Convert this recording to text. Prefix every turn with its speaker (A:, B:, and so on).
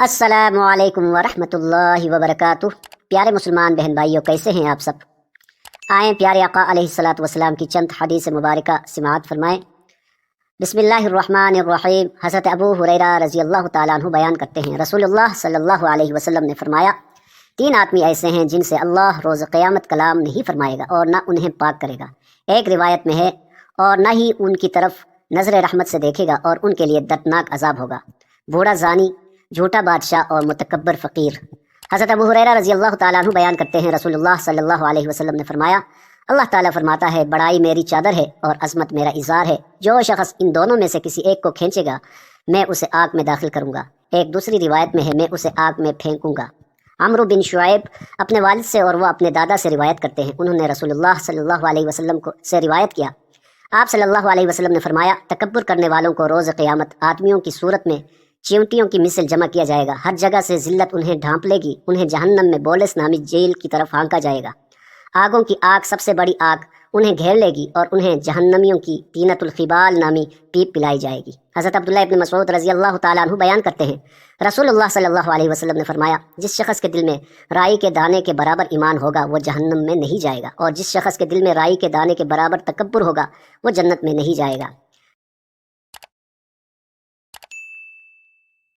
A: السلام علیکم ورحمۃ اللہ وبرکاتہ۔ پیارے مسلمان بہن بھائیوں، کیسے ہیں آپ سب؟ آئیں پیارے آقا علیہ الصلاۃ والسلام کی چند حدیث مبارکہ سماعت فرمائیں۔ بسم اللہ الرحمن الرحیم۔ حضرت ابو ہریرہ رضی اللہ تعالیٰ عنہ بیان کرتے ہیں، رسول اللہ صلی اللہ علیہ وسلم نے فرمایا، 3 آدمی ایسے ہیں جن سے اللہ روز قیامت کلام نہیں فرمائے گا اور نہ انہیں پاک کرے گا۔ ایک روایت میں ہے، اور نہ ہی ان کی طرف نظر رحمت سے دیکھے گا، اور ان کے لیے دردناک عذاب ہوگا، بوڑھا زانی، جھوٹا بادشاہ اور متکبر فقیر۔ حضرت ابو ہریرہ رضی اللہ تعالیٰ عنہ بیان کرتے ہیں، رسول اللہ صلی اللہ علیہ وسلم نے فرمایا، اللہ تعالیٰ فرماتا ہے، بڑائی میری چادر ہے اور عظمت میرا ازار ہے، جو شخص ان دونوں میں سے کسی ایک کو کھینچے گا میں اسے آگ میں داخل کروں گا۔ ایک دوسری روایت میں ہے، میں اسے آگ میں پھینکوں گا۔ عمرو بن شعیب اپنے والد سے اور وہ اپنے دادا سے روایت کرتے ہیں، انہوں نے رسول اللہ صلی اللہ علیہ وسلم سے روایت کیا، آپ صلی اللہ علیہ وسلم نے فرمایا، تکبر کرنے والوں کو روز قیامت آدمیوں کی صورت میں چیونٹیوں کی مثل جمع کیا جائے گا، ہر جگہ سے ذلت انہیں ڈھانپ لے گی، انہیں جہنم میں بولس نامی جیل کی طرف ہانکا جائے گا، آگوں کی آگ، سب سے بڑی آگ انہیں گھیر لے گی اور انہیں جہنمیوں کی طینۃ الخبال نامی پیپ پلائی جائے گی۔ حضرت عبداللہ ابن مسعود رضی اللہ تعالیٰ عنہ بیان کرتے ہیں، رسول اللہ صلی اللہ علیہ وسلم نے فرمایا، جس شخص کے دل میں رائی کے دانے کے برابر ایمان ہوگا وہ جہنم میں نہیں جائے گا، اور جس شخص کے دل میں رائی کے دانے کے برابر تکبر ہوگا وہ جنت میں نہیں جائے گا۔